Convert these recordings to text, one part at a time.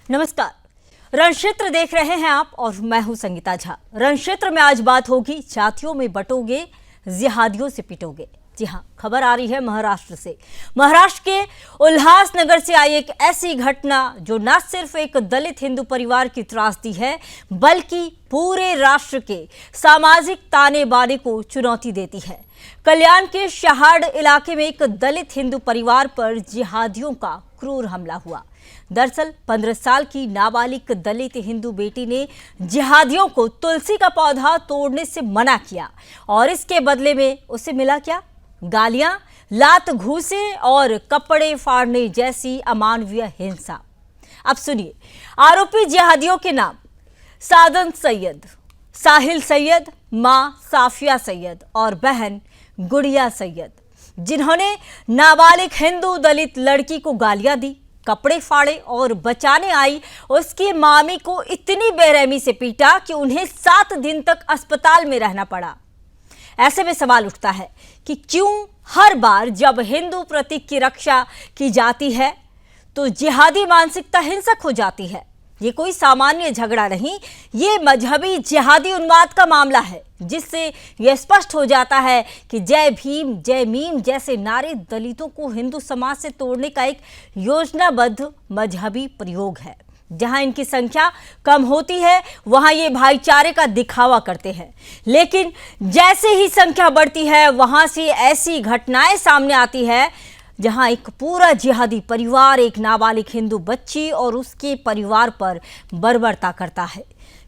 नमस्कार। रण क्षेत्र देख रहे हैं आप और मैं हूं संगीता झा। रण क्षेत्र में आज बात होगी जातियों में बंटोगे, जिहादियों से पिटोगे। जी हां, खबर आ रही है महाराष्ट्र से। महाराष्ट्र के उल्हासनगर से आई एक ऐसी घटना जो न सिर्फ एक दलित हिंदू परिवार की त्रासदी है, बल्कि पूरे राष्ट्र के सामाजिक ताने बाने को चुनौती देती है। कल्याण के शहाड़ इलाके में एक दलित हिंदू परिवार पर जिहादियों का क्रूर हमला हुआ। दरअसल 15 साल की नाबालिग दलित हिंदू बेटी ने जिहादियों को तुलसी का पौधा तोड़ने से मना किया और इसके बदले में उसे मिला क्या? गालियां, लात घूंसे और कपड़े फाड़ने जैसी अमानवीय हिंसा। अब सुनिए, आरोपी जिहादियों के नाम सादन सैयद, साहिल सैयद, मां साफिया सैयद और बहन गुड़िया सैयद, जिन्होंने नाबालिग हिंदू दलित लड़की को गालियां दी, कपड़े फाड़े और बचाने आई उसकी मामी को इतनी बेरहमी से पीटा कि उन्हें 7 दिन तक अस्पताल में रहना पड़ा। ऐसे में सवाल उठता है कि क्यों हर बार जब हिंदू प्रतीक की रक्षा की जाती है तो जिहादी मानसिकता हिंसक हो जाती है। ये कोई सामान्य झगड़ा नहीं, ये मजहबी जिहादी उन्माद का मामला है, जिससे यह स्पष्ट हो जाता है कि जय भीम जय मीम जैसे नारे दलितों को हिंदू समाज से तोड़ने का एक योजनाबद्ध मजहबी प्रयोग है। जहां इनकी संख्या कम होती है वहां ये भाईचारे का दिखावा करते हैं, लेकिन जैसे ही संख्या बढ़ती है वहां से ऐसी घटनाएं सामने आती है जहां एक पूरा जिहादी परिवार एक नाबालिग हिंदू बच्ची और उसके परिवार पर बर्बरता करता है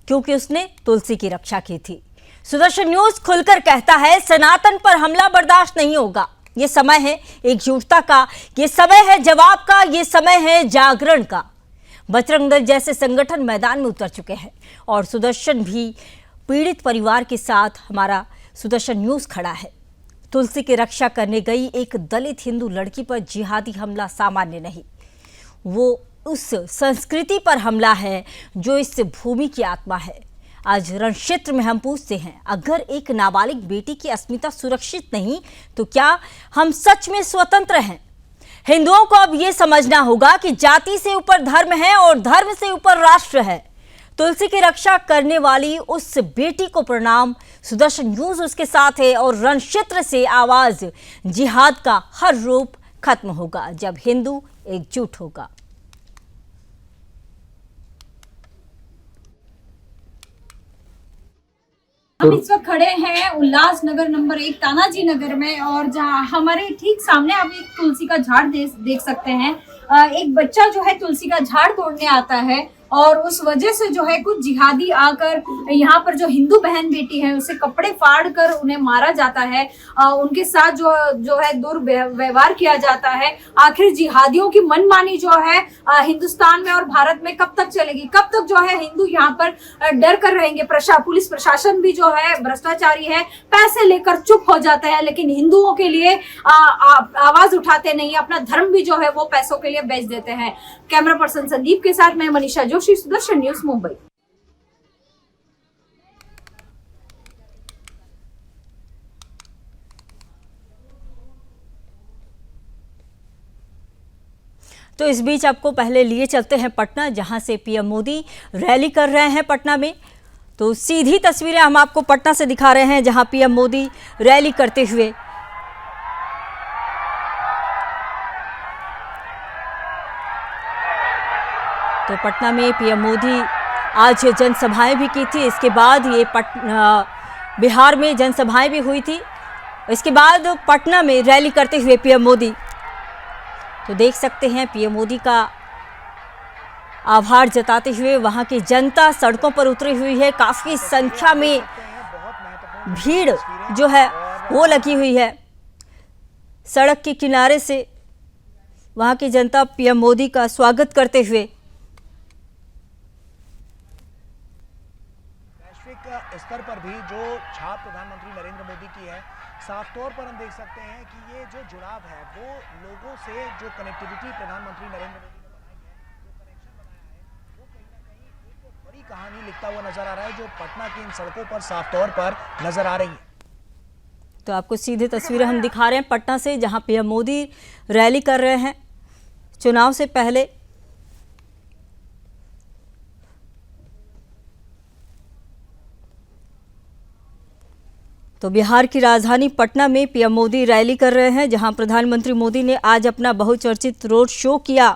क्योंकि उसने तुलसी की रक्षा की थी। सुदर्शन न्यूज खुलकर कहता है, सनातन पर हमला बर्दाश्त नहीं होगा। ये समय है एकजुटता का, ये समय है जवाब का, ये समय है जागरण का। बजरंग दल जैसे संगठन मैदान में उतर चुके हैं और सुदर्शन भी पीड़ित परिवार के साथ हमारा सुदर्शन न्यूज खड़ा है। तुलसी की रक्षा करने गई एक दलित हिंदू लड़की पर जिहादी हमला सामान्य नहीं, वो उस संस्कृति पर हमला है जो इस भूमि की आत्मा है। आज रण क्षेत्र में हम पूछते हैं, अगर एक नाबालिग बेटी की अस्मिता सुरक्षित नहीं तो क्या हम सच में स्वतंत्र हैं? हिंदुओं को अब यह समझना होगा कि जाति से ऊपर धर्म है और धर्म से ऊपर राष्ट्र है। तुलसी की रक्षा करने वाली उस बेटी को प्रणाम। सुदर्शन न्यूज उसके साथ है और रण क्षेत्र से आवाज जिहाद का हर रूप खत्म होगा जब हिंदू एकजुट होगा। हम इस वक्त खड़े हैं उल्लासनगर नंबर 1 तानाजी नगर में, और जहां हमारे ठीक सामने आप एक तुलसी का झाड़ देख सकते हैं। एक बच्चा जो है तुलसी का झाड़ तोड़ने आता है और उस वजह से जो है कुछ जिहादी आकर यहाँ पर जो हिंदू बहन बेटी है उसे कपड़े फाड़ कर उन्हें मारा जाता है। उनके साथ जो है दुर्व्यवहार किया जाता है। आखिर जिहादियों की मनमानी जो है हिंदुस्तान में और भारत में कब तक चलेगी? कब तक जो है हिंदू यहाँ पर डर कर रहेंगे? पुलिस प्रशासन भी जो है भ्रष्टाचारी है, पैसे लेकर चुप हो जाता है, लेकिन हिंदुओं के लिए आवाज उठाते नहीं। अपना धर्म भी जो है वो पैसों के लिए बेच देते हैं। कैमरा पर्सन संदीप के साथ मैं मनीषा जोशी, सुदर्शन न्यूज, मुंबई। तो इस बीच आपको पहले लिए चलते हैं पटना, जहां से पीएम मोदी रैली कर रहे हैं पटना में। तो सीधी तस्वीरें हम आपको पटना से दिखा रहे हैं जहां पीएम मोदी रैली करते हुए तो पटना में पीएम मोदी आज जनसभाएं भी की थी। इसके बाद ये बिहार में जनसभाएं भी हुई थी। इसके बाद पटना में रैली करते हुए पीएम मोदी, तो देख सकते हैं पीएम मोदी का आभार जताते हुए वहां की जनता सड़कों पर उतरी हुई है। काफी संख्या में भीड़ जो है वो लगी हुई है। सड़क के किनारे से वहां की जनता पीएम मोदी का स्वागत करते हुए स्तर पर भी जो छाप प्रधानमंत्री नरेंद्र मोदी की है, साफ तौर पर हम देख सकते हैं कि ये जो जुड़ाव है वो लोगों से, जो कनेक्टिविटी प्रधानमंत्री नरेंद्र मोदी ने बनाई है, जो कनेक्शन बनाया है, वो कहीं ना कहीं एक बड़ी कहानी लिखता हुआ नजर आ रहा है जो पटना की इन सड़कों पर साफ तौर पर नजर आ रही है। तो आपको सीधे तस्वीरें हम दिखा रहे हैं पटना से, जहां पीएम मोदी रैली कर रहे हैं चुनाव से पहले। तो बिहार की राजधानी पटना में पीएम मोदी रैली कर रहे हैं, जहां प्रधानमंत्री मोदी ने आज अपना बहुचर्चित रोड शो किया।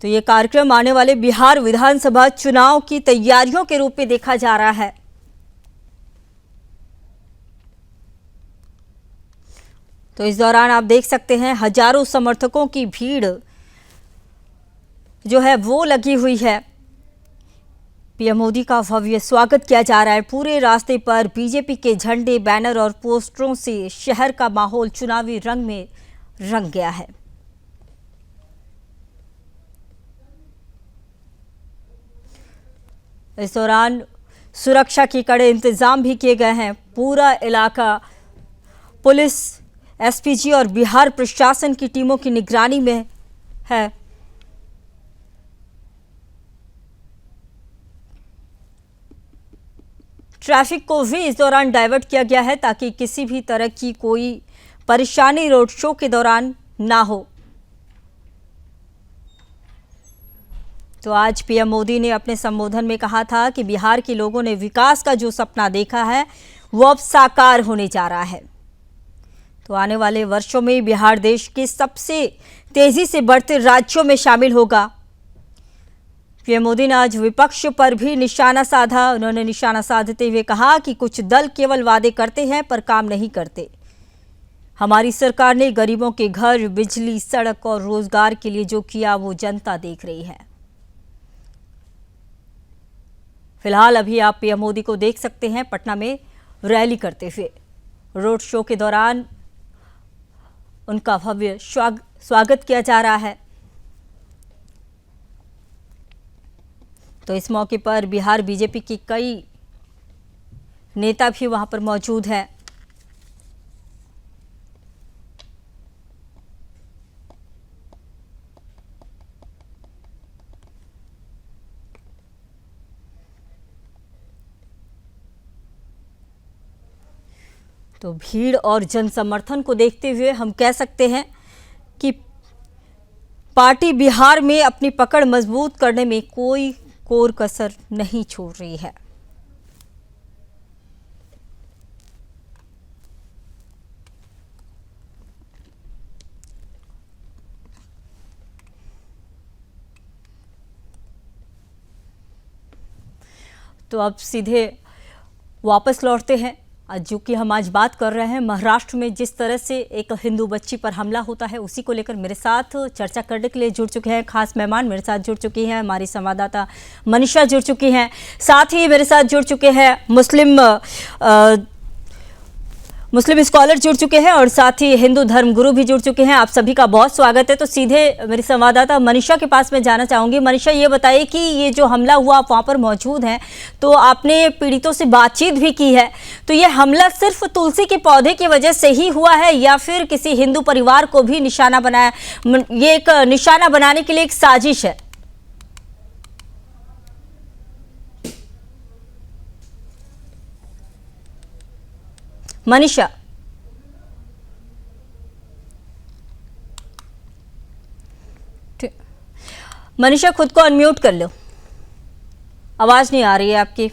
तो ये कार्यक्रम आने वाले बिहार विधानसभा चुनाव की तैयारियों के रूप में देखा जा रहा है। तो इस दौरान आप देख सकते हैं हजारों समर्थकों की भीड़ जो है वो लगी हुई है। पीएम मोदी का भव्य स्वागत किया जा रहा है। पूरे रास्ते पर बीजेपी के झंडे, बैनर और पोस्टरों से शहर का माहौल चुनावी रंग में रंग गया है। इस दौरान सुरक्षा के कड़े इंतजाम भी किए गए हैं। पूरा इलाका पुलिस, एसपीजी और बिहार प्रशासन की टीमों की निगरानी में है। ट्रैफिक को भी इस दौरान डाइवर्ट किया गया है ताकि किसी भी तरह की कोई परेशानी रोड शो के दौरान ना हो। तो आज पीएम मोदी ने अपने संबोधन में कहा था कि बिहार के लोगों ने विकास का जो सपना देखा है वो अब साकार होने जा रहा है। तो आने वाले वर्षों में बिहार देश के सबसे तेजी से बढ़ते राज्यों में शामिल होगा। पीएम मोदी ने आज विपक्ष पर भी निशाना साधा। उन्होंने निशाना साधते हुए कहा कि कुछ दल केवल वादे करते हैं पर काम नहीं करते। हमारी सरकार ने गरीबों के घर, बिजली, सड़क और रोजगार के लिए जो किया वो जनता देख रही है। फिलहाल अभी आप पीएम मोदी को देख सकते हैं पटना में रैली करते हुए। रोड शो के दौरान उनका भव्य स्वागत किया जा रहा है। तो इस मौके पर बिहार बीजेपी की कई नेता भी वहां पर मौजूद हैं। तो भीड़ और जन समर्थन को देखते हुए हम कह सकते हैं कि पार्टी बिहार में अपनी पकड़ मजबूत करने में कोई कोर कसर नहीं छोड़ रही है। तो अब सीधे वापस लौटते हैं। जो कि हम आज बात कर रहे हैं महाराष्ट्र में जिस तरह से एक हिंदू बच्ची पर हमला होता है, उसी को लेकर मेरे साथ चर्चा करने के लिए जुड़ चुके हैं खास मेहमान। मेरे साथ जुड़ चुकी हैं हमारी संवाददाता मनीषा जुड़ चुकी हैं। साथ ही मेरे साथ जुड़ चुके हैं मुस्लिम स्कॉलर जुड़ चुके हैं और साथ ही हिंदू धर्मगुरु भी जुड़ चुके हैं। आप सभी का बहुत स्वागत है। तो सीधे मेरी संवाददाता मनीषा के पास मैं जाना चाहूंगी। मनीषा, ये बताइए कि ये जो हमला हुआ, आप वहां पर मौजूद हैं, तो आपने पीड़ितों से बातचीत भी की है, तो ये हमला सिर्फ तुलसी के पौधे की वजह से ही हुआ है या फिर किसी हिंदू परिवार को भी निशाना बनाया? ये एक निशाना बनाने के लिए एक साजिश है? मनीषा, मनीषा खुद को अनम्यूट कर लो, आवाज नहीं आ रही है आपकी।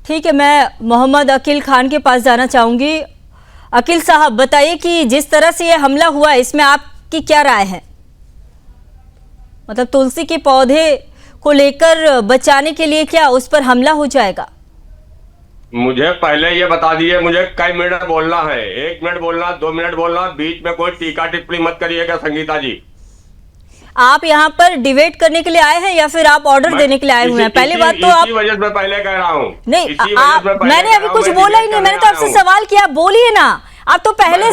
ठीक है, मैं मोहम्मद अकील खान के पास जाना चाहूंगी। अकील साहब, बताइए कि जिस तरह से ये हमला हुआ है इसमें आपकी क्या राय है? मतलब तुलसी के पौधे को लेकर बचाने के लिए क्या उस पर हमला हो जाएगा? मुझे पहले ये बता दीजिए, मुझे कई मिनट बोलना है? 1 मिनट बोलना, 2 मिनट बोलना? बीच में कोई टीका टिप्पणी मत करिएगा संगीता जी। आप यहाँ पर डिबेट करने के लिए आए हैं या फिर आप ऑर्डर देने के लिए आए हुए हैं? पहले बात तो आप, इसी वजह से पहले कह रहा हूँ। नहीं, मैंने अभी कुछ बोला ही नहीं, मैंने तो आपसे सवाल किया, बोलिए ना। आप तो पहले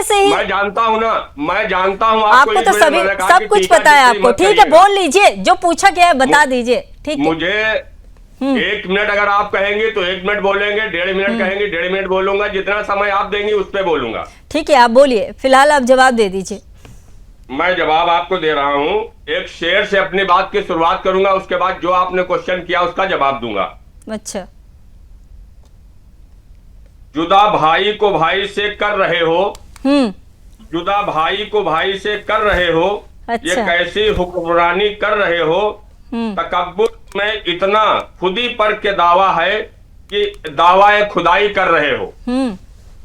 से ही मैं जानता हूँ ना, मैं जानता हूँ आपको तो सब कुछ पता है आपको। ठीक है, बोल लीजिए, जो पूछा गया है बता दीजिए। ठीक है, मुझे 1 मिनट अगर आप कहेंगे तो 1 मिनट बोलेंगे, 1.5 मिनट कहेंगे 1.5 मिनट बोलूंगा, जितना समय आप देंगे उस पर बोलूंगा। ठीक है, आप बोलिए, फिलहाल आप जवाब दे दीजिए। मैं जवाब आपको दे रहा हूँ। एक शेर से अपनी बात की शुरुआत करूंगा, उसके बाद जो आपने क्वेश्चन किया उसका जवाब दूंगा। अच्छा, जुदा भाई को भाई से कर रहे हो, हम्म। जुदा भाई को भाई से कर रहे हो, ये अच्छा। कैसी हुक्मरानी कर रहे हो। तकब्बुर में इतना खुदी पर के दावा है कि दावाए खुदाई कर रहे हो।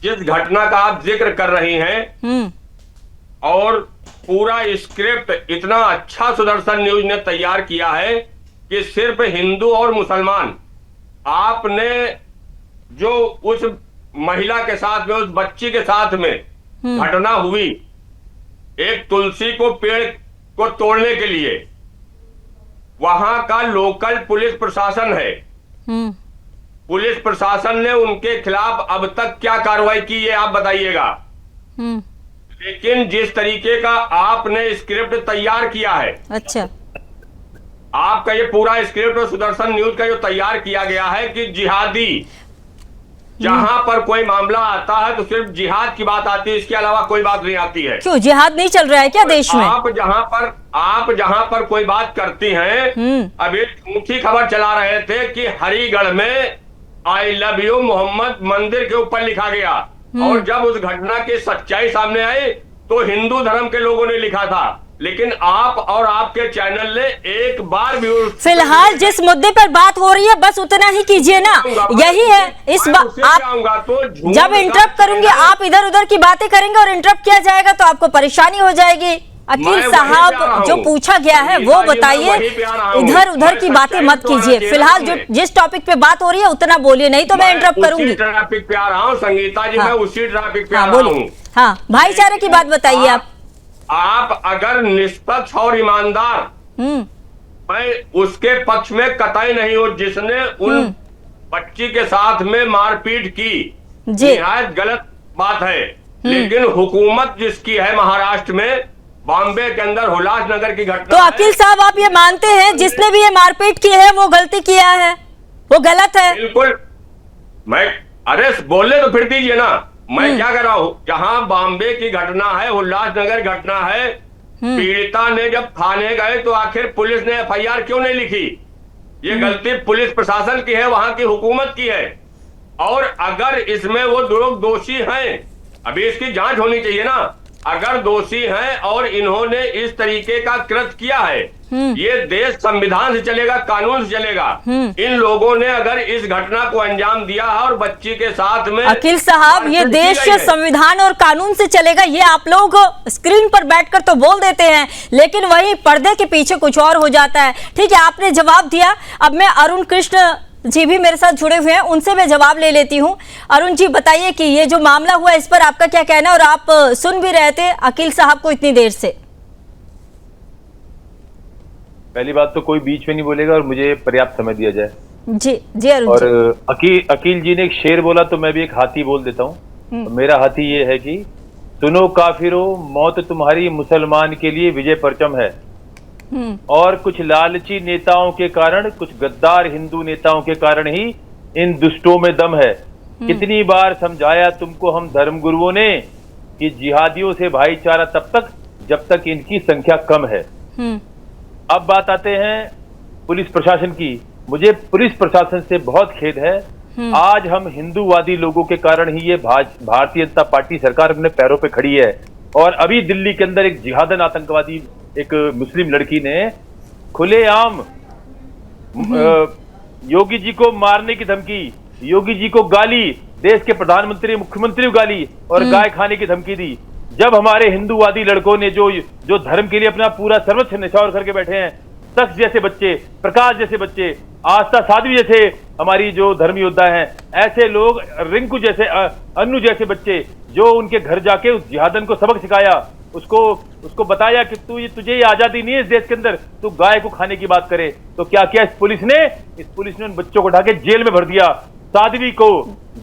जिस घटना का आप जिक्र कर रही हैं और पूरा स्क्रिप्ट इतना अच्छा सुदर्शन न्यूज ने तैयार किया है कि सिर्फ हिंदू और मुसलमान, आपने जो उस महिला के साथ में, उस बच्ची के साथ में घटना हुई, एक तुलसी को पेड़ को तोड़ने के लिए वहां का लोकल पुलिस प्रशासन है, पुलिस प्रशासन ने उनके खिलाफ अब तक क्या कार्रवाई की है आप बताइएगा। लेकिन जिस तरीके का आपने स्क्रिप्ट तैयार किया है, अच्छा, आपका ये पूरा स्क्रिप्ट और सुदर्शन न्यूज का जो तैयार किया गया है कि जिहादी, जहां पर कोई मामला आता है तो सिर्फ जिहाद की बात आती है, इसके अलावा कोई बात नहीं आती है। क्यों जिहाद नहीं चल रहा है क्या देश में? आप जहां पर कोई बात करती हैं, अभी झूठी खबर चला रहे थे कि हरिगढ़ में आई लव यू मोहम्मद मंदिर के ऊपर लिखा गया, और जब उस घटना की सच्चाई सामने आई तो हिंदू धर्म के लोगों ने लिखा था। लेकिन आप और आपके चैनल ने एक बार भी फिलहाल जिस मुद्दे पर बात हो रही है बस उतना ही कीजिए ना, यही है। इस बार आप तो जब इंटरप्ट करूंगी आप इधर उधर की बातें करेंगे और इंटरप्ट किया जाएगा तो आपको परेशानी हो जाएगी। अकील साहब जो पूछा गया है वो बताइए, इधर उधर की बातें मत कीजिए। फिलहाल जो जिस टॉपिक पे बात हो रही है उतना बोलिए, नहीं तो मैं इंटरप्ट करूंगी। ट्रैफिक पे आ रहा हूँ संगीता जी, मैं उसी ट्रैफिक पे आ रहा हूँ। बोलिए। हाँ, भाईचारे की बात बताइए आप अगर निष्पक्ष और ईमानदार, मैं उसके पक्ष में कतई नहीं हूं जिसने उन बच्ची के साथ में मारपीट की, निहायत गलत बात है। लेकिन हुकूमत जिसकी है महाराष्ट्र में, बॉम्बे के अंदर उल्लासनगर की घटना, तो अकील साहब आप ये मानते हैं जिसने भी ये मारपीट की है वो गलती किया है, वो गलत है? बिल्कुल। मैं अरे बोलने तो फिर दीजिए ना, मैं क्या कर रहा हूं, जहां बॉम्बे की घटना है, उल्लासनगर घटना है, पीड़िता ने जब थाने गए तो आखिर पुलिस ने एफआईआर क्यों नहीं लिखी? ये गलती पुलिस प्रशासन की है, वहां की हुकूमत की है। और अगर इसमें वो लोग दोषी हैं, अभी इसकी जांच होनी चाहिए ना। अगर दोषी हैं और इन्होंने इस तरीके का कृत्य किया है, ये देश संविधान से चलेगा, कानून से चलेगा। इन लोगों ने अगर इस घटना को अंजाम दिया है और बच्ची के साथ में, अकील साहब ये देश संविधान और कानून से चलेगा, ये आप लोग स्क्रीन पर बैठकर तो बोल देते हैं, लेकिन वहीं पर्दे के पीछे कुछ और हो जाता है। ठीक है, आपने जवाब दिया। अब मैं अरुण कृष्ण जी भी मेरे साथ जुड़े हुए हैं, उनसे मैं जवाब ले लेती हूं। अरुण जी बताइए कि ये जो मामला हुआ इस पर आपका क्या कहना है, और आप सुन भी रहे थे अकील साहब को इतनी देर से। पहली बात तो कोई बीच में नहीं बोलेगा और मुझे पर्याप्त समय दिया जाए। जी जी अरुण और जी। अकील जी ने एक शेर बोला तो मैं भी एक हाथी बोल देता हूँ। तो मेरा हाथी ये है कि सुनो काफिरो, मौत तुम्हारी मुसलमान के लिए विजय परचम है। और कुछ लालची नेताओं के कारण, कुछ गद्दार हिंदू नेताओं के कारण ही इन दुष्टों में दम है। कितनी बार समझाया तुमको हम धर्मगुरुओं ने कि जिहादियों से भाईचारा तब तक जब तक इनकी संख्या कम है। अब बात आते हैं पुलिस प्रशासन की। मुझे पुलिस प्रशासन से बहुत खेद है। आज हम हिंदूवादी लोगों के कारण ही ये भारतीय जनता पार्टी सरकार अपने पैरों पे खड़ी है। और अभी दिल्ली के अंदर एक जिहादन आतंकवादी, एक मुस्लिम लड़की ने खुलेआम योगी जी को मारने की धमकी, योगी जी को गाली, देश के प्रधानमंत्री मुख्यमंत्री को गाली और गाय खाने की धमकी दी। जब हमारे हिंदूवादी लड़कों ने जो धर्म के लिए अपना पूरा सर्वस्व निछावर करके बैठे हैं, शख्स जैसे बच्चे, प्रकाश जैसे बच्चे, आस्था साध्वी जैसे हमारी जो धर्म योद्धा हैं, ऐसे लोग, रिंकू जैसे, अन्नू जैसे बच्चे, जो उनके घर जाके उस जिहादन को सबक सिखाया, उसको बताया कि तुझे ये आजादी नहीं है इस देश के अंदर, तू गाय को खाने की बात करे। तो क्या किया इस पुलिस ने उन बच्चों को उठा के जेल में भर दिया, साध्वी को,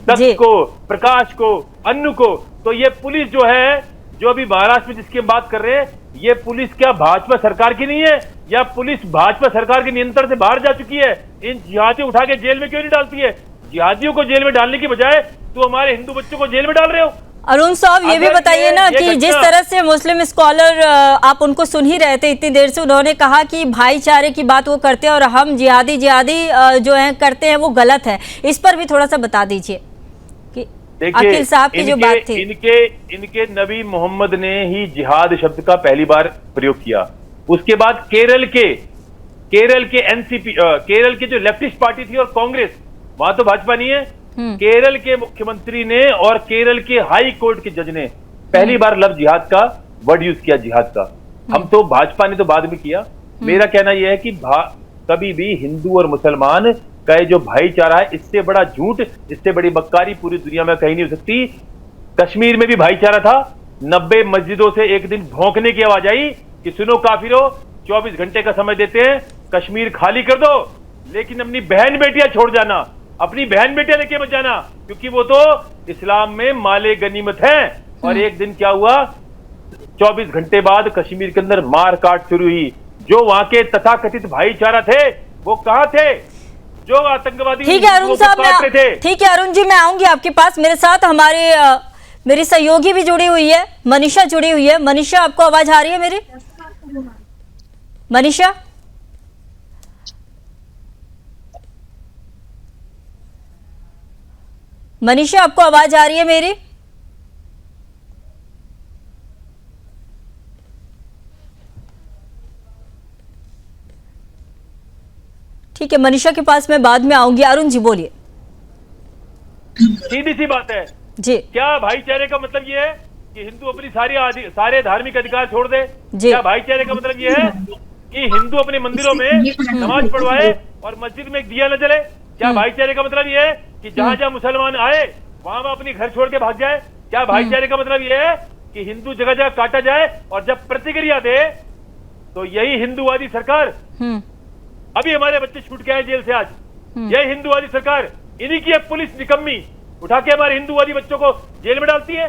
दत्त को, प्रकाश को, अन्नू को। तो ये पुलिस जो है, जो अभी महाराष्ट्र में जिसकी हम बात कर रहे हैं, ये पुलिस क्या भाजपा सरकार की नहीं है, या पुलिस भाजपा सरकार के नियंत्रण से बाहर जा चुकी है? इन जिहादियों उठा के जेल में क्यों नहीं डालती है? जिहादियों को जेल में डालने की बजाय तो हमारे हिंदू बच्चों को जेल में डाल रहे हो। अरुण साहब ये भी बताइए ना कि जिस तरह से मुस्लिम स्कॉलर, आप उनको सुन ही रहे थे इतनी देर से, उन्होंने कहा कि भाईचारे की बात वो करते हैं और हम जिहादी जो है करते हैं, वो गलत है। इस पर भी थोड़ा सा बता दीजिए कि अकील साहब की जो बात थी, इनके नबी मोहम्मद ने ही जिहाद शब्द का पहली बार प्रयोग किया। उसके बाद केरल के एनसीपी, केरल के जो लेफ्टिस्ट पार्टी थी और कांग्रेस, वहां तो भाजपा नहीं है, केरल के मुख्यमंत्री ने और केरल के हाई कोर्ट के जज ने पहली बार लफ्ज जिहाद का वर्ड यूज किया, जिहाद का। हम तो भाजपा ने तो बाद में किया। मेरा कहना यह है कि कभी भी हिंदू और मुसलमान का जो भाईचारा है, इससे बड़ा झूठ, इससे बड़ी बक्कारी पूरी दुनिया में कहीं नहीं हो सकती। कश्मीर में भी भाईचारा था। 90 मस्जिदों से एक दिन भौंकने की आवाज आई कि सुनो काफिरों, 24 घंटे का समय देते हैं, कश्मीर खाली कर दो, लेकिन अपनी बहन बेटियां छोड़ जाना, अपनी बहन बेटियां लेके मत जाना, क्योंकि वो तो इस्लाम में माले गनीमत है। और एक दिन क्या हुआ, 24 घंटे बाद कश्मीर के अंदर मार काट शुरू हुई। जो वहां के तथाकथित भाईचारा थे वो कहां थे? जो आतंकवादी ठीक है अरुण साहब, ठीक है अरुण जी, मैं आऊंगी आपके पास। मेरे साथ हमारे मेरी सहयोगी भी जुड़ी हुई है, मनीषा जुड़ी हुई है। मनीषा, आपको आवाज आ रही है मेरी? मनीषा, मनीषा आपको आवाज आ रही है मेरी? ठीक है, मनीषा के पास मैं बाद में आऊंगी। अरुण जी बोलिए। सीधी सी बात है जी, क्या भाईचारे का मतलब ये है कि हिंदू अपनी सारे धार्मिक अधिकार छोड़ दे? जी। क्या भाईचारे का मतलब ये है कि हिंदू अपने मंदिरों में नमाज पढ़वाए और मस्जिद में एक दिया न जले? क्या भाईचारे का मतलब ये है कि जहां जहां मुसलमान आए वहां वहां अपनी घर छोड़ के भाग जाए? क्या भाईचारे का मतलब ये है कि हिंदू जगह जगह काटा जाए और जब प्रतिक्रिया दे तो यही हिंदूवादी सरकार, अभी हमारे बच्चे छूट के आए जेल से आज, यही हिंदूवादी सरकार, इन्हीं की एक पुलिस निकम्मी उठा के हमारे हिंदूवादी बच्चों को जेल में डालती है।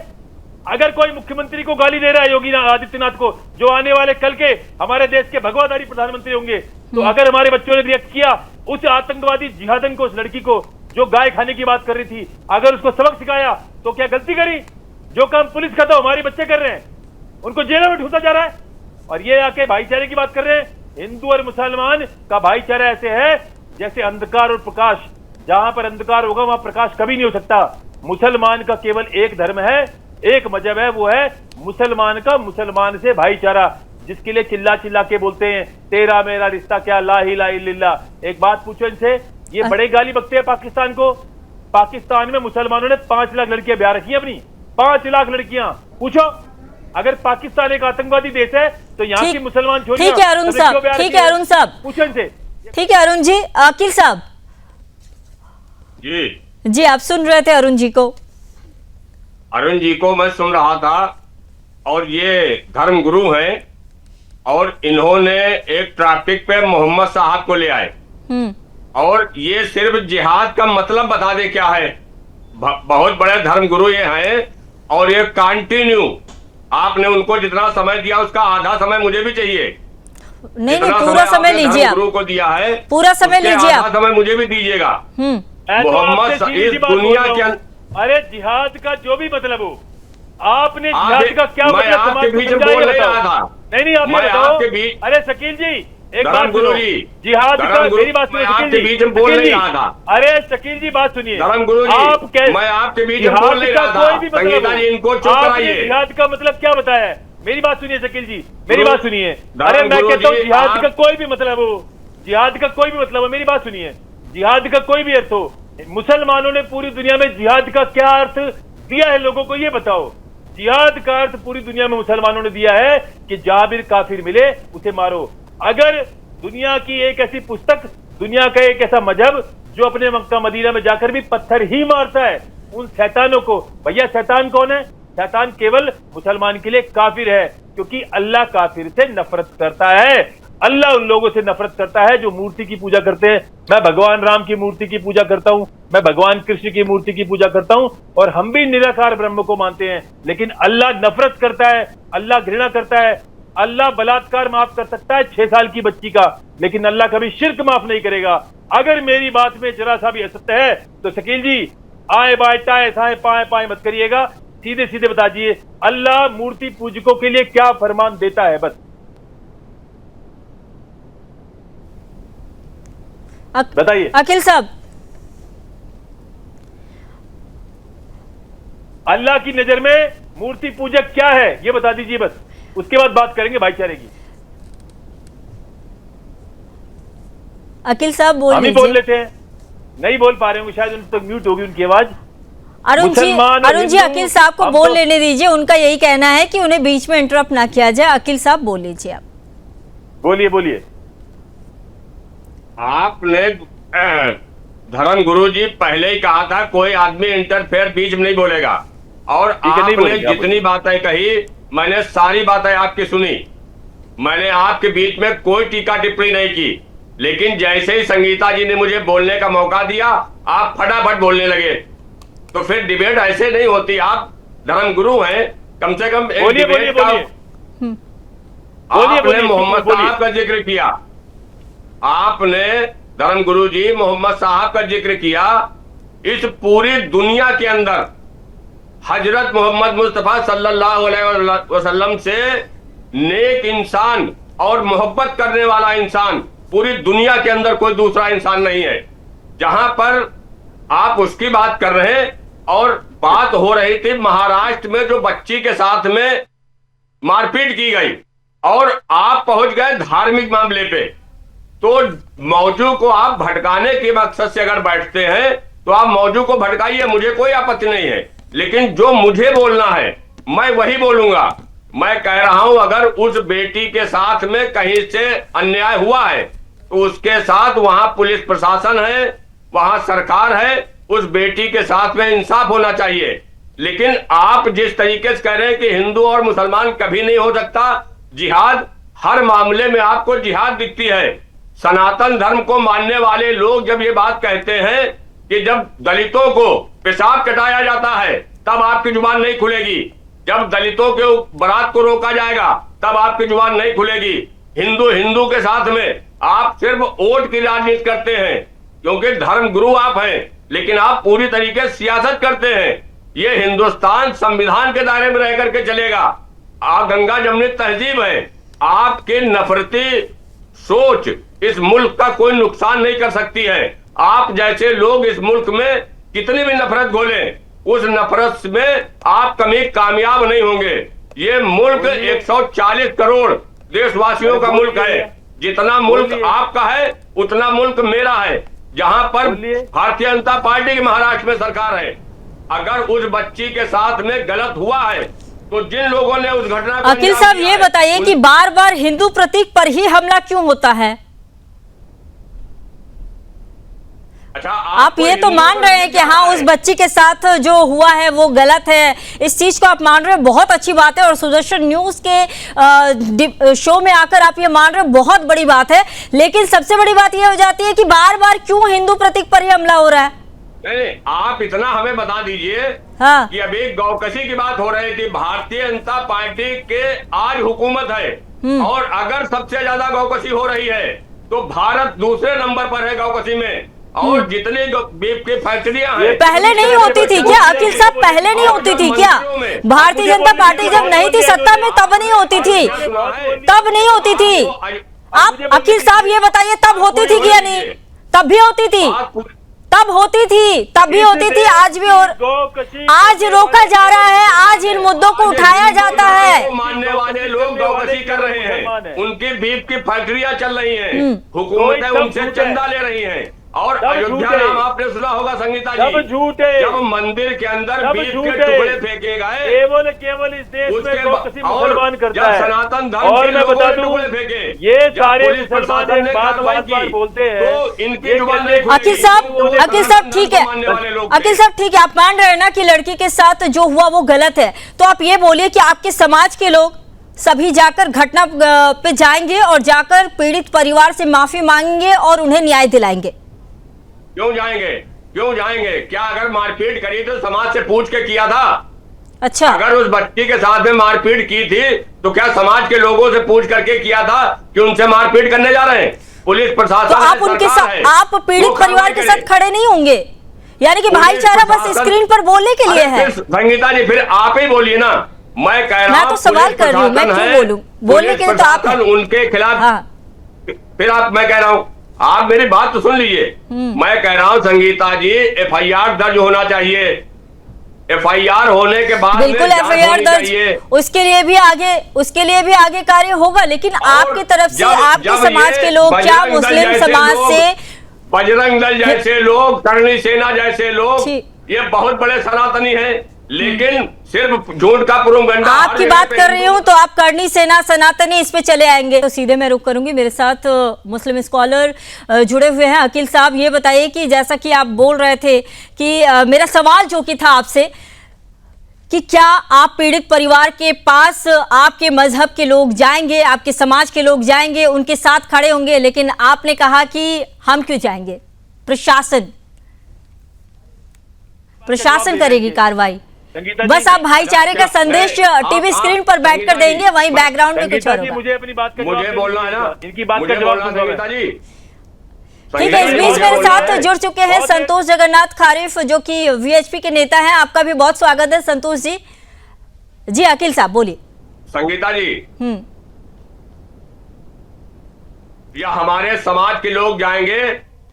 अगर कोई मुख्यमंत्री को गाली दे रहा है, योगी आदित्यनाथ को, जो आने वाले कल के हमारे देश के भगवाधारी प्रधानमंत्री होंगे, तो अगर हमारे बच्चों ने रिएक्ट किया उस आतंकवादी जिहादन को, उस लड़की को जो गाय खाने की बात कर रही थी, अगर उसको सबक सिखाया तो क्या गलती करी? जो काम पुलिस का था हमारे बच्चे कर रहे हैं, उनको जेलों में ठूसा जा रहा है। और ये आके भाईचारे की बात कर रहे हैं। हिंदू और मुसलमान का भाईचारा ऐसे है जैसे अंधकार और प्रकाश, जहां पर अंधकार होगा वहां प्रकाश कभी नहीं हो सकता। मुसलमान का केवल एक धर्म है, एक मजहब है, वो है मुसलमान का मुसलमान से भाईचारा, जिसके लिए चिल्ला चिल्ला के बोलते हैं तेरा मेरा रिश्ता क्या, ला इलाहा इल्लल्लाह। एक बात पूछो इनसे, ये बड़े गाली बकते हैं पाकिस्तान को। पाकिस्तान में मुसलमानों ने 5 लाख लड़कियां ब्याह रखी हैं अपनी, 5 लाख लड़कियां। पूछो, अगर पाकिस्तान एक आतंकवादी देश है तो यहाँ की मुसलमान छोड़िए। ठीक है अरुण साहब, ठीक है अरुण साहब, पूछो इनसे। ठीक है अरुण जी। अकील साहब जी, आप सुन रहे थे अरुण जी को? अरुण जी को मैं सुन रहा था, और ये धर्म गुरु हैं, और इन्होंने एक ट्रैफिक पे मोहम्मद साहब को ले आए, और ये सिर्फ जिहाद का मतलब बता दे क्या है। बहुत बड़े धर्म गुरु ये हैं, और ये कंटिन्यू, आपने उनको जितना समय दिया उसका आधा समय मुझे भी चाहिए। नहीं, पूरा समय लीजिए आप, गुरु को दिया है, पूरा समय लीजिए आप, आधा समय मुझे भी दीजिएगा। मोहम्मद इस दुनिया के अरे जिहाद का जो भी मतलब हो, आपने जिहाद का क्या मतलब आपके बीच में बोल नहीं रहा था। नहीं आप ये बताओ। अरे शकील जी एक बात सुनो, जिहाद का, मेरी बात सुनिए शकील जी, बीच में बोल नहीं रहा था। अरे शकील जी बात सुनिए, धर्म गुरु जी, मैं आपके बीच में बोल नहीं रहा था। संगीता जी इनको चुप कराइए। जिहाद का मतलब क्या बताया है? मेरी बात सुनिए शकील जी, मेरी बात सुनिए। अरे मैं कहता हूँ जिहाद का कोई भी मतलब हो, जिहाद का कोई भी मतलब हो, मेरी बात सुनिए, जिहाद का कोई भी अर्थ हो, मुसलमानों ने पूरी दुनिया में जिहाद का क्या अर्थ दिया है लोगों को ये बताओ। जिहाद का अर्थ पूरी दुनिया में मुसलमानों ने दिया है कि जहां भी काफिर मिले उसे मारो। अगर दुनिया की एक ऐसी पुस्तक, दुनिया का एक ऐसा मजहब जो अपने मक्का मदीना में जाकर भी पत्थर ही मारता है उन शैतानों को, भैया शैतान कौन है? शैतान केवल मुसलमान के लिए काफिर है, क्योंकि अल्लाह काफिर से नफरत करता है। अल्लाह उन लोगों से नफरत करता है जो मूर्ति की पूजा करते हैं। मैं भगवान राम की मूर्ति की पूजा करता हूं, मैं भगवान कृष्ण की मूर्ति की पूजा करता हूं, और हम भी निराकार ब्रह्म को मानते हैं, लेकिन अल्लाह नफरत करता है, अल्लाह घृणा करता है। अल्लाह बलात्कार माफ कर सकता है 6 साल की बच्ची का, लेकिन अल्लाह कभी शिर्क माफ नहीं करेगा। अगर मेरी बात में जरा सा भी असत्य है तो शकील जी आए बाय टाए साए पाए पाए मत करिएगा, सीधे सीधे बता दीजिए अल्लाह मूर्ति पूजकों के लिए क्या फरमान देता है, बस बताइए। अकील साहब, अल्लाह की नजर में मूर्ति पूजक क्या है ये बता दीजिए, बस उसके बाद बात करेंगे भाईचारे की। अकील साहब बोल हम ही बोल लीजिए। लेते हैं, नहीं बोल पा रहे होंगे शायद, उन तक म्यूट होगी उनकी आवाज। अरुण जी, मुसलमान और अरुण जी, हिंदू, अकील साहब को हम बोल तो- लेने दीजिए। उनका यही कहना है कि उन्हें बीच में इंटरप्ट ना किया जाए। अकील साहब बोल लीजिए आप। बोलिए बोलिए। आपने धर्म गुरु जी पहले ही कहा था कोई आदमी इंटरफेयर बीच में नहीं बोलेगा, और ठीक है, नहीं आपने बोलेंगे, आप जितनी बातें कही मैंने सारी बातें आपकी सुनी। मैंने आपके बीच में कोई टीका टिप्पणी नहीं की, लेकिन जैसे ही संगीता जी ने मुझे बोलने का मौका दिया आप फटाफट बोलने लगे। तो फिर डिबेट ऐसे नहीं होती। आप धर्म गुरु हैं, कम से कम एक बोलिए डिबेट बोलिए का बोलिए आपने बोलिए, मोहम्मद बोलिए। साहब का जिक्र किया, आपने धर्म गुरु जी मोहम्मद साहब का जिक्र किया। इस पूरी दुनिया के अंदर हजरत मोहम्मद मुस्तफा सल्लल्लाहु अलैहि वसल्लम से नेक इंसान और मोहब्बत करने वाला इंसान पूरी दुनिया के अंदर कोई दूसरा इंसान नहीं है। जहां पर आप उसकी बात कर रहे हैं, और बात हो रही थी महाराष्ट्र में जो बच्ची के साथ में मारपीट की गई, और आप पहुंच गए धार्मिक मामले पे। तो मौजू को आप भटकाने के मकसद से अगर बैठते हैं तो आप मौजू को भटकाइए, मुझे कोई आपत्ति नहीं है, लेकिन जो मुझे बोलना है मैं वही बोलूंगा। मैं कह रहा हूं अगर उस बेटी के साथ में कहीं से अन्याय हुआ है तो उसके साथ वहां पुलिस प्रशासन है, वहां सरकार है, उस बेटी के साथ में इंसाफ होना चाहिए। लेकिन आप जिस तरीके से कह रहे हैं कि हिंदू और मुसलमान कभी नहीं हो सकता, जिहाद हर मामले में आपको जिहाद दिखती है। सनातन धर्म को मानने वाले लोग जब ये बात कहते हैं कि जब दलितों को पेशाब कटाया जाता है तब आपकी जुबान नहीं खुलेगी, जब दलितों के बारात को रोका जाएगा तब आपकी जुबान नहीं खुलेगी। हिंदू हिंदू के साथ में आप सिर्फ वोट की राजनीति करते हैं क्योंकि धर्म गुरु आप हैं, लेकिन आप पूरी तरीके से सियासत करते हैं। ये हिंदुस्तान संविधान के दायरे में रह करके चलेगा। गंगा जमनी तहजीब है। आपकी नफरती सोच इस मुल्क का कोई नुकसान नहीं कर सकती है। आप जैसे लोग इस मुल्क में कितनी भी नफरत घोलें, उस नफरत में आप कभी कामयाब नहीं होंगे। ये मुल्क 140 करोड़ देशवासियों का मुल्क है। जितना मुल्क आपका है उतना मुल्क मेरा है। जहां पर भारतीय जनता पार्टी की महाराष्ट्र में सरकार है, अगर उस बच्ची के साथ में गलत हुआ है तो जिन लोगों ने उस घटना को अकील साहब ये बताइए कि बार बार हिंदू प्रतीक पर ही हमला क्यों होता है? अच्छा, आप ये तो मान रहे हैं कि हाँ उस बच्ची के साथ जो हुआ है वो गलत है, इस चीज को आप मान रहे हैं, बहुत अच्छी बात है। और सुदर्शन न्यूज के शो में आकर आप ये मान रहे हो, बहुत बड़ी बात है। लेकिन सबसे बड़ी बात ये हो जाती है कि बार बार क्यों हिंदू प्रतीक पर ही हमला हो रहा है? नहीं, आप इतना हमें बता दीजिए हाँ। कि अभी गौकशी की बात हो रही थी। भारतीय जनता पार्टी के आज हुकूमत है, और अगर सबसे ज्यादा गौकशी हो रही है तो भारत दूसरे नंबर पर है गौकशी में। और जितनी बीफ की फैक्ट्रियां हैं पहले नहीं होती थी क्या अकील साहब? पहले नहीं होती थी क्या? भारतीय जनता पार्टी जब नहीं थी सत्ता में तब नहीं होती थी, तब नहीं होती थी। आप अकील साहब ये बताइए तब होती थी क्या? नहीं, तब भी होती थी, तब होती थी, तब भी होती थी, आज भी। और आज रोका जा रहा है, आज इन मुद्दों को उठाया जाता है। मानने वाले लोग गौकशी कर रहे हैं, उनकी बीफ की फैक्ट्रियां चल रही हैं, हुकूमतें उनसे चंदा ले रही हैं। और अयोध्या नाम आपने सुना होगा संगीता जी, सब झूठे। जब मंदिर के अंदर बीफ के टुकड़े फेंके गए, केवल इस देश में गौकशी मुसलमान करता है। सनातन धर्म और के मैं लोगों बता ने दूं, टुकड़े फेंके, ये जब सारे पुलिस प्रशासन मुसलमान ने बात कार्रवाई बात की, बोलते हैं तो इनकी जुबान नहीं खुली। अकील साहब ठीक है, अकील साहब ठीक है, आप मान रहे हैं ना कि लड़की के साथ जो हुआ वो गलत है। तो आप ये बोलिए कि आपके समाज के लोग सभी जाकर घटना पे जाएंगे और जाकर पीड़ित परिवार से माफी मांगेंगे और उन्हें न्याय दिलाएंगे? क्यों जाएंगे, क्यों जाएंगे? क्या अगर मारपीट करी तो समाज से पूछ के किया था? अच्छा, अगर उस बच्ची के साथ में मारपीट की थी तो क्या समाज के लोगों से पूछ करके किया था कि उनसे मारपीट करने जा रहे हैं? पुलिस प्रशासन तो आप उनके साथ, आप पीड़ित परिवार के साथ खड़े नहीं होंगे? यानी कि भाईचारा बस स्क्रीन पर बोलने के लिए है? संगीता जी फिर आप ही बोलिए ना, मैं कह रहा हूं। मैं तो सवाल कर रही हूँ, मैं क्यों बोलूं? बोलने के लिए तो आप हैं। उनके खिलाफ। हाँ। फिर मैं कह रहा हूँ, आप मेरी बात तो सुन लीजिए। मैं कह रहा हूं संगीता जी, FIR दर्ज होना चाहिए। FIR होने के बाद में बिल्कुल जांच FIR होनी दर्ज, चाहिए। उसके लिए भी आगे कार्य होगा, लेकिन आपकी तरफ से, आपके जब समाज ये के लोग, क्या बजरंग दल मुस्लिम जैसे समाज लोग, से, बजरंग दल जैसे लोग, करणी सेना जैसे लोग, ठीक। ये बहुत बड़े सनातनी हैं, लेकिन सिर्फ झूठ का प्रोपेगेंडा। आपकी बात कर रही हूँ तो आप करनी सेना, सनातनी, इस पे चले आएंगे तो सीधे मैं रुक करूंगी। मेरे साथ मुस्लिम स्कॉलर जुड़े हुए हैं। अकील साहब, ये बताइए कि जैसा कि आप बोल रहे थे कि मेरा सवाल जो कि था आपसे कि क्या आप पीड़ित परिवार के पास आपके मजहब के लोग जाएंगे, आपके समाज के लोग जाएंगे, उनके साथ खड़े होंगे, लेकिन आपने कहा कि हम क्यों जाएंगे, प्रशासन करेगी कार्रवाई। बस आप भाईचारे का संदेश टीवी स्क्रीन पर बैठकर देंगे, वहीं बैकग्राउंड में कुछ और होगा। मुझे अपनी बात का मुझे जवाब बोलना है ना, इनकी बात का मुझे जवाब बोलना, दूंगा मैं। संगीता जी। ठीक है, इस बीच मेरे साथ जुड़ चुके हैं संतोष जगन्नाथ खारिफ, जो कि VHP के नेता हैं। आपका भी बहुत स्वागत है संतोष जी। जी अकील साहब बोलिए। संगीता जी, या हमारे समाज के लोग जाएंगे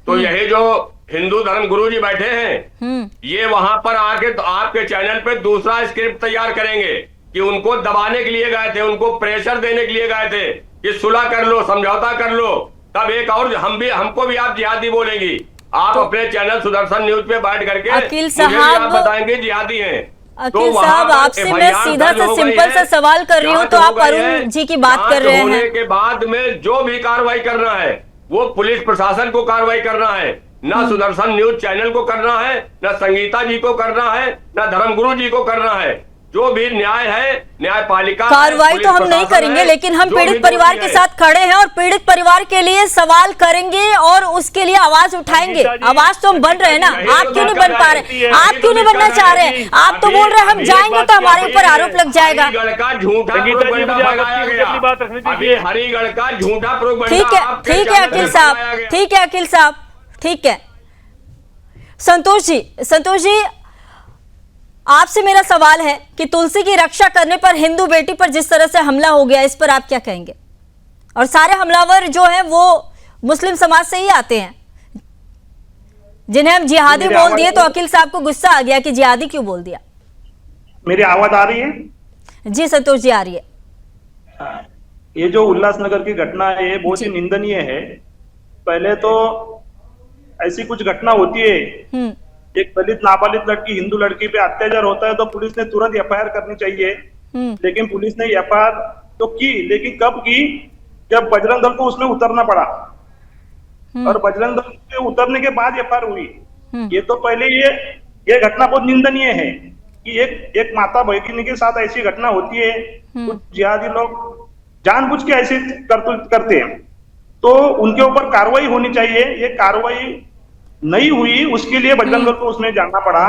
तो यही जो हिंदू धर्म गुरु जी बैठे हैं, ये वहां पर आके तो आपके चैनल पे दूसरा स्क्रिप्ट तैयार करेंगे कि उनको दबाने के लिए गए थे, उनको प्रेशर देने के लिए गए थे कि सुलह कर लो, समझौता कर लो। तब एक और हमको भी आप जिहादी बोलेंगी। आप अपने चैनल सुदर्शन न्यूज पे बैठ करके अकील मुझे भी साहब, आप बताएंगे जिहादी हैं। अकील साहब, आपसे मैं सीधा से सिंपल सा सवाल कर रही हूँ, तो आप अरुण जी की बात कर रहे हैं। होने के बाद में जो भी कार्रवाई करना है वो पुलिस प्रशासन को कार्रवाई करना है, ना सुदर्शन न्यूज चैनल को करना है, ना संगीता जी को करना है, ना धर्मगुरु जी को करना है। जो भी न्याय है, न्यायपालिका कार्रवाई तो हम नहीं करेंगे, लेकिन हम पीड़ित परिवार के साथ खड़े हैं और पीड़ित परिवार के लिए सवाल करेंगे और उसके लिए आवाज उठाएंगे। आवाज तो हम बन रहे हैं ना, आप क्यों नहीं बन पा रहे, आप क्यों नहीं बनना चाह रहे? आप तो बोल रहे हैं हम जाएंगे तो हमारे ऊपर आरोप लग जाएगा। हरिगढ़ का झूठा प्रोपेगेंडा फैलाया गया। अभी हरिगढ़ का झूठा प्रोपेगेंडा। ठीक है, ठीक है अकील साहब, ठीक है अकील साहब, ठीक है। संतोष जी, आपसे मेरा सवाल है कि तुलसी की रक्षा करने पर हिंदू बेटी पर जिस तरह से हमला हो गया, इस पर आप क्या कहेंगे? और सारे हमलावर जो हैं वो मुस्लिम समाज से ही आते हैं, जिन्हें हम जिहादी बोल दिए तो अकील साहब को गुस्सा आ गया कि जिहादी क्यों बोल दिया। मेरी आवाज आ रही है? जी संतोष जी, आ रही है। ये जो उल्लासनगर की घटना है ये बहुत ही निंदनीय है। पहले तो ऐसी कुछ घटना होती है, एक दलित नाबालिग लड़की, हिंदू लड़की पे अत्याचार होता है तो पुलिस ने तुरंत FIR करनी चाहिए। लेकिन पुलिस ने FIR तो की, लेकिन कब की? जब बजरंग दल को उसमें उतरना पड़ा, और बजरंग दल के उतरने के बाद FIR हुई। ये तो पहले ये घटना बहुत निंदनीय है कि एक माता बहनी के साथ ऐसी घटना होती है। कुछ जिहादी लोग जानबूझ के ऐसे करते हैं, तो उनके ऊपर कार्रवाई होनी चाहिए। ये कार्रवाई नहीं हुई, उसके लिए बजरंग दल को उसमें जाना पड़ा।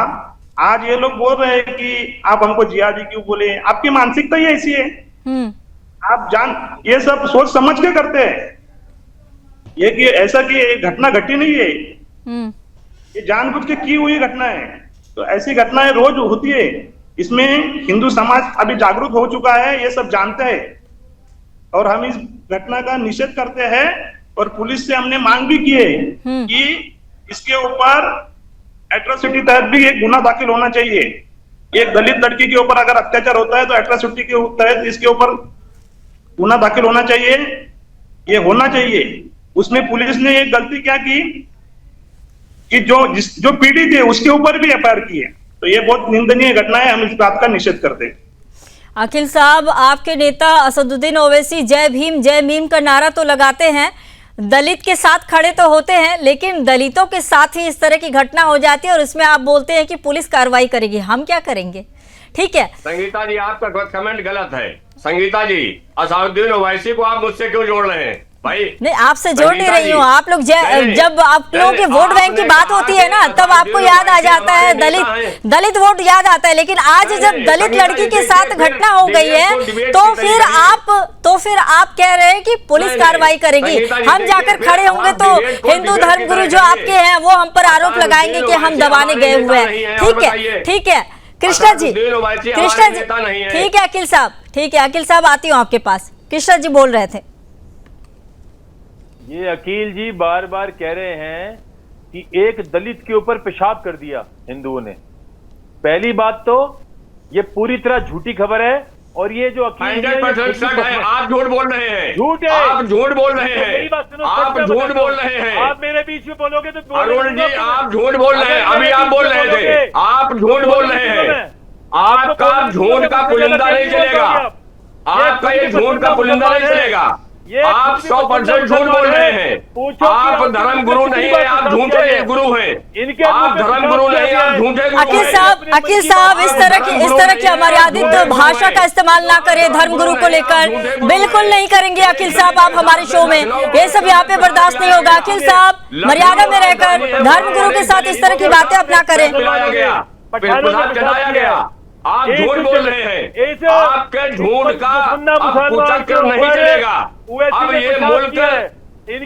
आज ये लोग बोल रहे हैं कि आप हमको जिहादी क्यों बोले, आपकी मानसिकता ही ऐसी है। आप ये सब सोच समझ के करते हैं, ये कि ऐसा कि घटना घटी नहीं है, ये जानबूझ के की हुई घटना है। तो ऐसी घटनाएं रोज होती है। इसमें हिंदू समाज अभी जागरूक हो चुका है, ये सब जानते हैं, और हम इस घटना का निषेध करते हैं। और पुलिस से हमने मांग भी की है कि इसके ऊपर एट्रोसिटी तहत भी एक गुना दाखिल होना चाहिए। एक दलित लड़की के ऊपर अगर अत्याचार होता है तो एट्रोसिटी के तहत इसके ऊपर गुना दाखिल होना चाहिए, ये होना चाहिए। उसमें पुलिस ने एक गलती क्या की कि जो पीड़ित है उसके ऊपर भी FIR की है। तो ये बहुत निंदनीय घटना है, हम इस बात का निषेध करते हैं। अकील साहब, आपके नेता असदुद्दीन ओवैसी जय भीम जय मीम का नारा तो लगाते हैं, दलित के साथ खड़े तो होते हैं, लेकिन दलितों के साथ ही इस तरह की घटना हो जाती है और उसमें आप बोलते हैं कि पुलिस कार्रवाई करेगी। हम क्या करेंगे? ठीक है संगीता जी, आपका कमेंट गलत है। संगीता जी, असदुद्दीन ओवैसी को आप मुझसे क्यों जोड़ रहे हैं भाई? नहीं, आपसे जोड़ नहीं रही हूँ। आप लोग जब आप लोगों के वोट बैंक की बात होती है ना, तब आपको याद आ जाता है दलित वोट याद आता है। लेकिन आज जब दलित लड़की के साथ घटना हो गई है तो फिर आप कह रहे हैं कि पुलिस कार्रवाई करेगी। हम जाकर खड़े होंगे तो हिंदू धर्मगुरु जो आपके हैं वो हम पर आरोप लगाएंगे कि हम दबाने गए हुए हैं। ठीक है कृष्णा जी, ठीक है अकील साहब, ठीक है अकील साहब, आती हूँ आपके पास। कृष्णा जी बोल रहे थे। ये अकील जी बार बार कह रहे हैं कि एक दलित के ऊपर पेशाब कर दिया हिंदुओं ने। पहली बात तो ये पूरी तरह झूठी खबर है, और ये जो 100% सच है। आप झूठ बोल रहे हैं, झूठ है, आप झूठ बोल रहे हैं, मेरी बात सुनो, आप झूठ बोल रहे हैं। आप मेरे बीच में बोलोगे तो अरुण जी आप झूठ बोल रहे हैं, अभी आप बोल रहे थे, आप झूठ बोल रहे हैं। आपका झूठ का पुलिंदा नहीं चलेगा, आपका ये झूठ का पुलिंदा नहीं चलेगा। आप 100% झूठ बोल रहे हैं। आप धर्म गुरु नहीं है, आप झूठे गुरु हैं। आप धर्म गुरु नहीं, आप झूठे गुरु हैं। अखिल साहब इस तरह की अमर्यादित भाषा का इस्तेमाल ना करें धर्म गुरु को लेकर। बिल्कुल नहीं करेंगे अखिल साहब, आप हमारे शो में ये सब यहाँ पे बर्दाश्त नहीं होगा। अखिल साहब मर्यादा में रहकर धर्म गुरु के साथ इस तरह की बातें अपना करें। चलाया गया, आप झूठ बोल रहे हैं। आपके झूठ का अब कुचक्र नहीं चलेगा। अब ये मुल्क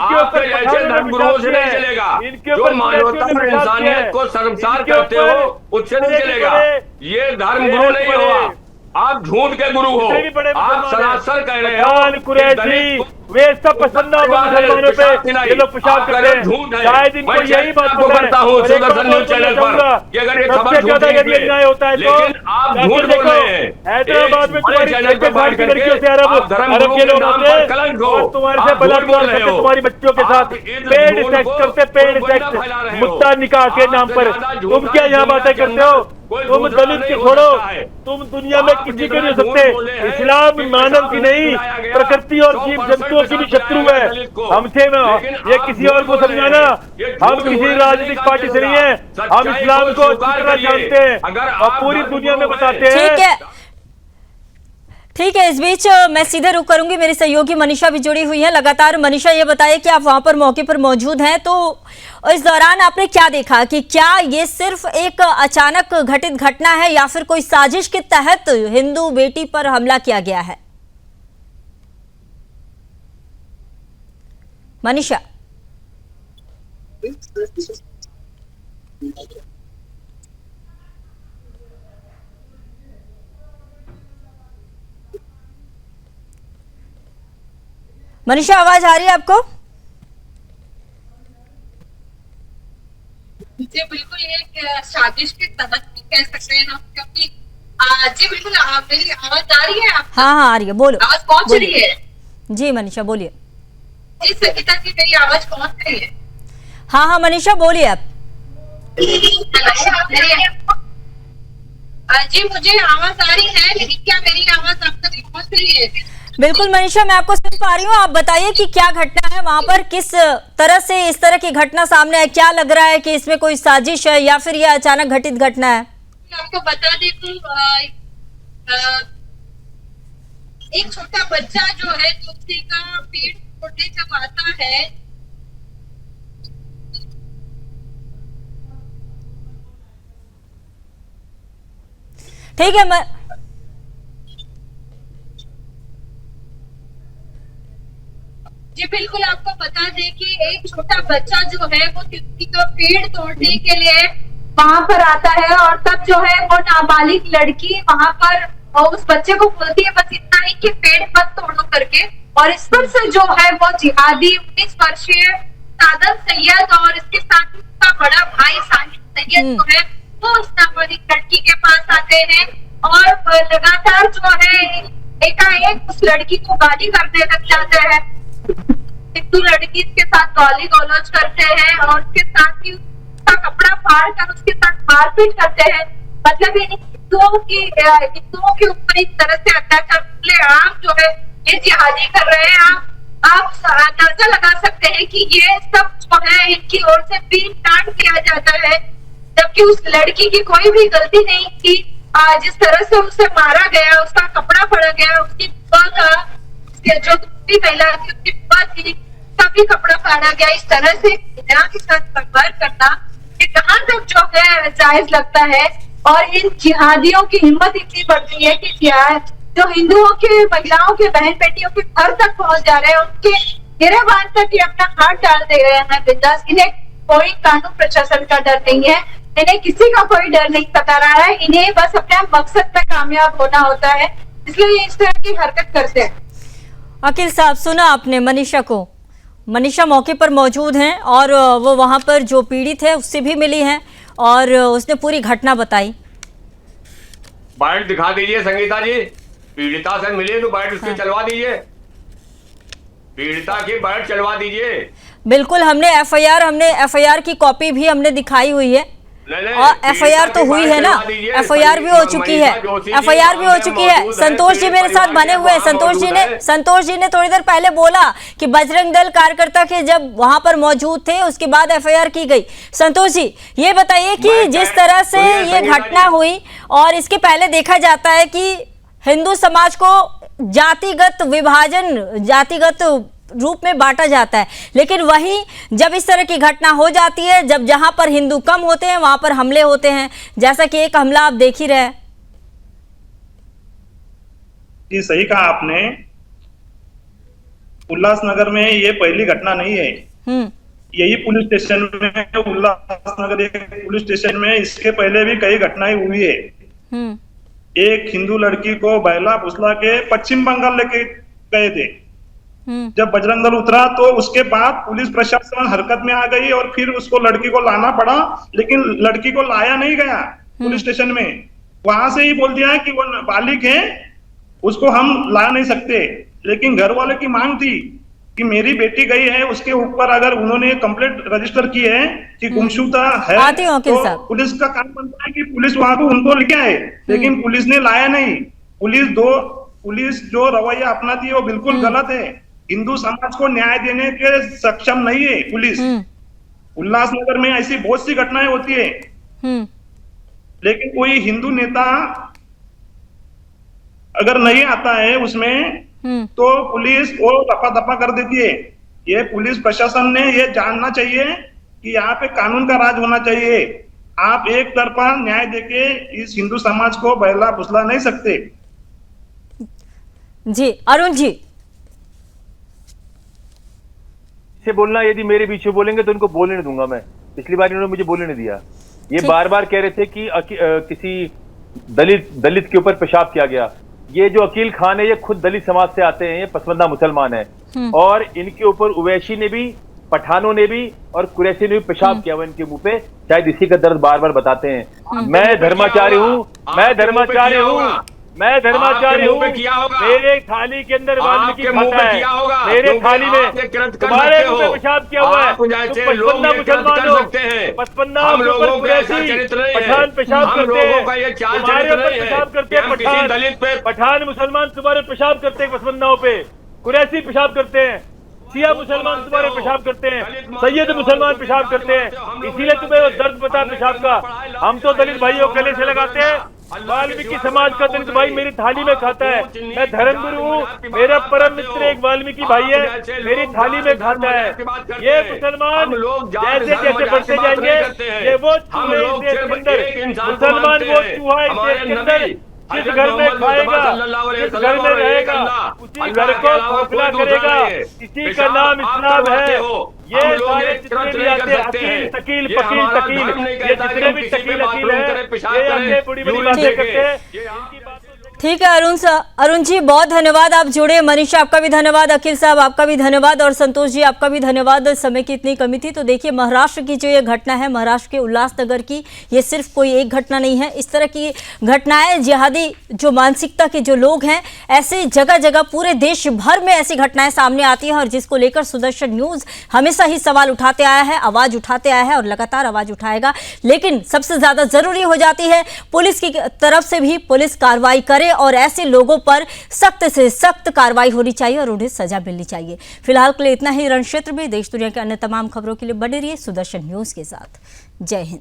आपके ऐसे धर्मगुरुओं से नहीं चलेगा जो मानवता और इंसानियत को शर्मसार करते हो, उससे नहीं चलेगा। ये धर्मगुरु नहीं हो, आप झूठ के गुरु हो। आप सरासर कह रहे हो वे सब पसंद मुसलमानों पे ये लोग पेशाब करते हैं। झूठ है। शायद इनको यही बात करता हूँ सुदर्शन न्यूज चैनल पर कि अगर ये खबर झूठी निकले, होता है तो लेकिन आप झूठ बोल रहे हैं। हैदराबाद में तुम्हारी चैनल पे बात करके अरब के लोग होते हैं, तुम्हारे से बलात्कार करते, तुम्हारी बच्चों के साथ पेड सेक्स करते, पेड सेक्स मुद्दा निकाह के नाम पर। तुम क्या यहाँ बातें करते हो? तुम दलित के छोड़ो, तुम दुनिया में किसी को नहीं हो सकते। इस्लाम मानव की नहीं, प्रकृति और जीव जंतुओं की भी शत्रु है। हमसे ये किसी और को समझाना, हम किसी राजनीतिक पार्टी से नहीं है, हम इस्लाम को अच्छी तरह जानते हैं और पूरी दुनिया में बताते हैं। ठीक है, इस बीच मैं सीधे रुक करूंगी, मेरी सहयोगी मनीषा भी जुड़ी हुई है लगातार। मनीषा ये बताइए कि आप वहां पर मौके पर मौजूद हैं, तो इस दौरान आपने क्या देखा कि क्या ये सिर्फ एक अचानक घटित घटना है या फिर कोई साजिश के तहत हिंदू बेटी पर हमला किया गया है? मनीषा मनीषा आवाज आ रही है आपको? जी बिल्कुल, ये साजिश के तहत कह सकते हैं हम, क्योंकि जी बिल्कुल मेरी आवाज आ रही है आपको? हाँ आ रही है, बोलो। आवाज पहुंच रही है? जी मनीषा बोलिए। जी संगीता जी मेरी आवाज पहुंच रही है? हाँ मनीषा बोलिए आप। जी मुझे आवाज आ रही है, लेकिन क्या मेरी आवाज आप तक पहुंच रही है? बिल्कुल मनीषा, मैं आपको सुन पा रही हूँ। आप बताइए कि क्या घटना है वहां पर, किस तरह से इस तरह की घटना सामने है? क्या लग रहा है कि इसमें कोई साजिश है या फिर यह अचानक घटित घटना है? आपको बता दें तो एक छोटा बच्चा जो है तुलसी का पेड़ तोड़ने जब आता है, ठीक है जी बिल्कुल, आपको बता दें कि एक छोटा बच्चा जो है वो तुलसी का पेड़ तोड़ने के लिए वहां पर आता है, और तब जो है वो नाबालिग लड़की वहां पर और उस बच्चे को बोलती है बस इतना ही कि पेड़ मत तोड़ो करके। और इस पर से जो है वो जिहादी 19 वर्षीय सादत सैयद और इसके साथ उसका बड़ा भाई साहिद सैयद जो है वो उस नाबालिग लड़की के पास आते हैं और लगातार जो है एकाएक उस लड़की को गाली करने लग जाते हैं। हिंदू लड़की के साथ गाली गलौज करते हैं और उसके साथ ही उसका कपड़ा फाड़ कर उसके साथ मारपीट करते हैं। मतलब इन हिंदुओं के ऊपर एक तरह से अत्याचार आम जो है ये जिहादी कर रहे हैं। आप अंदाजा लगा सकते हैं कि ये सब जो है इनकी ओर से पीट काट किया जाता है, जबकि उस लड़की की कोई भी गलती नहीं थी। जिस तरह से उसे मारा गया, उसका कपड़ा फाड़ा गया, उसकी बुआ का जो दूसरी महिला थी उसकी बुआ थी उसका भी कपड़ा फाड़ा गया। इस तरह से के साथ व्यवहार करना ये कहाँ तक जो है जायज लगता है? और इन जिहादियों की हिम्मत इतनी बढ़ती है कि जो हिंदुओं के महिलाओं के बहन बेटियों के घर तक पहुंच जा रहे हैं, उनके गिरबान तक ये अपना हाथ डाल दे रहे हैं बिंदास। इन्हें कोई कानून प्रशासन का डर नहीं है, इन्हें किसी का कोई डर नहीं सता रहा है, इन्हें बस अपने मकसद में कामयाब होना होता है, इसलिए इस तरह की हरकत करते हैं। अकील साहब, सुना आपने मनीषा को? मनीषा मौके पर मौजूद हैं और वो वहां पर जो पीड़ित है उससे भी मिली हैं और उसने पूरी घटना बताई। बाइट दिखा दीजिए संगीता जी, पीड़िता से मिले तो बाइट उसकी चलवा दीजिए, पीड़िता की बाइट चलवा दीजिए। बिल्कुल, हमने एफआईआर की कॉपी भी हमने दिखाई हुई है। और एफआईआर तो हुई है ना, एफआईआर भी हो चुकी है, एफआईआर भी हो चुकी है। संतोष जी मेरे साथ बने हुए हैं। संतोष जी ने थोड़ी देर पहले बोला कि बजरंग दल कार्यकर्ता के जब वहां पर मौजूद थे उसके बाद एफआईआर की गई। संतोष जी ये बताइए कि जिस तरह से ये घटना हुई और इसके पहले देखा जाता है कि हिंदू समाज को जातिगत विभाजन, जातिगत रूप में बांटा जाता है, लेकिन वहीं जब इस तरह की घटना हो जाती है, जब जहां पर हिंदू कम होते हैं वहां पर हमले होते हैं, जैसा कि एक हमला आप देख ही रहे। जी सही कहा आपने, उल्लासनगर में ये पहली घटना नहीं है। यही पुलिस स्टेशन में, उल्लासनगर एक पुलिस स्टेशन में इसके पहले भी कई घटनाएं हुई है। एक हिंदू लड़की को बहला फुसला के पश्चिम बंगाल लेके गए थे। जब बजरंग दल उतरा तो उसके बाद पुलिस प्रशासन हरकत में आ गई और फिर उसको लड़की को लाना पड़ा, लेकिन लड़की को लाया नहीं गया पुलिस स्टेशन में। वहां से ही बोल दिया कि वो बालिग है, उसको हम ला नहीं सकते। लेकिन घर वाले की मांग थी कि मेरी बेटी गई है, उसके ऊपर अगर उन्होंने कंप्लेंट रजिस्टर की है कि गुमशुदा है, तो पुलिस का काम बनता है कि पुलिस वहां को उनको लेके आए, लेकिन पुलिस ने लाया नहीं। पुलिस जो रवैया अपनाती है वो बिल्कुल गलत है। हिंदू समाज को न्याय देने के सक्षम नहीं है पुलिस। उल्लासनगर में ऐसी बहुत सी घटनाएं होती है, लेकिन कोई हिंदू नेता अगर नहीं आता है उसमें तो पुलिस वो रफा दफा कर देती है। ये पुलिस प्रशासन ने ये जानना चाहिए कि यहाँ पे कानून का राज होना चाहिए। आप एक तरफा न्याय देके इस हिंदू समाज को बहला फुसला नहीं सकते। जी अरुण जी, से बोलना, यदि मेरे बीच में बोलेंगे तो उनको बोलने नहीं दूंगा मैं। पिछली बार इन्होंने मुझे बोलने नहीं दिया। ये बार बार कह रहे थे कि किसी दलित के ऊपर पेशाब किया गया। ये जो अकील खान है ये खुद दलित समाज से आते हैं, ये पसमंदा मुसलमान है, और इनके ऊपर उवैसी ने भी, पठानों ने भी और कुरैशी ने भी पेशाब किया हुआ इनके मुंह पे। शायद इसी का दर्द बार बार बताते हैं। मैं धर्माचार्य हूँ, मैं धर्माचार्य हूँ, मैं धर्माचार्य हूँ। मेरे थाली के अंदर वाल्मीकि खाता है, मेरे थाली में तुम्हारे मुंह पे पेशाब किया हुआ है। पचपन्ना मुसलमान हो, पचपन्ना पठान पेशाब करते हैं, तुम्हारे ऊपर पेशाब करते हैं पठान मुसलमान, तुम्हारे पेशाब करते हैं पचपन्नाओं पे, कुरैशी पेशाब करते हैं, शिया मुसलमान तुम्हारे पेशाब करते हैं, सैयद मुसलमान पेशाब करते हैं। इसीलिए तुम्हें वो दर्द बता पेशाब का। हम तो दलित भाइयों गले से लगाते हैं। वाल्मीकि समाज का दलित भाई मेरी थाली में खाता है। मैं धर्मगुरु हूँ, मेरा परम मित्र एक वाल्मीकि भाई है, मेरी थाली में खाता है। ये मुसलमान जैसे जैसे बढ़ते जाएंगे, ये वो चूहे इस देश के अंदर, मुसलमान वो चूहा इस देश के अंदर, जिस घर में खाएगा, जिस घर में रहेगा, उसी घर को खोखला करेगा। इसी का नाम इस्लाम है। ये सारे जितने भी आते हैं अकील शकील फकील तकील, ये जितने भी शकील अकील है, ये आके बड़ी बड़ी बातें करते हैं। ठीक है अरुण जी, बहुत धन्यवाद, आप जुड़े। मनीषा आपका भी धन्यवाद, अखिल साहब आपका भी धन्यवाद, और संतोष जी आपका भी धन्यवाद। समय की इतनी कमी थी। तो देखिए, महाराष्ट्र की जो ये घटना है, महाराष्ट्र के उल्लासनगर की, ये सिर्फ कोई एक घटना नहीं है। इस तरह की घटनाएं, जिहादी जो मानसिकता के जो लोग हैं, ऐसे जगह जगह पूरे देश भर में ऐसी घटनाएं सामने आती हैं, और जिसको लेकर सुदर्शन न्यूज हमेशा ही सवाल उठाते आया है, आवाज उठाते आया है और लगातार आवाज उठाएगा। लेकिन सबसे ज्यादा जरूरी हो जाती है पुलिस की तरफ से भी पुलिस कार्रवाई करे, और ऐसे लोगों पर सख्त से सख्त कार्रवाई होनी चाहिए और उन्हें सजा मिलनी चाहिए। फिलहाल के लिए इतना ही। रण क्षेत्र में देश दुनिया के अन्य तमाम खबरों के लिए बने रहिए सुदर्शन न्यूज के साथ। जय हिंद।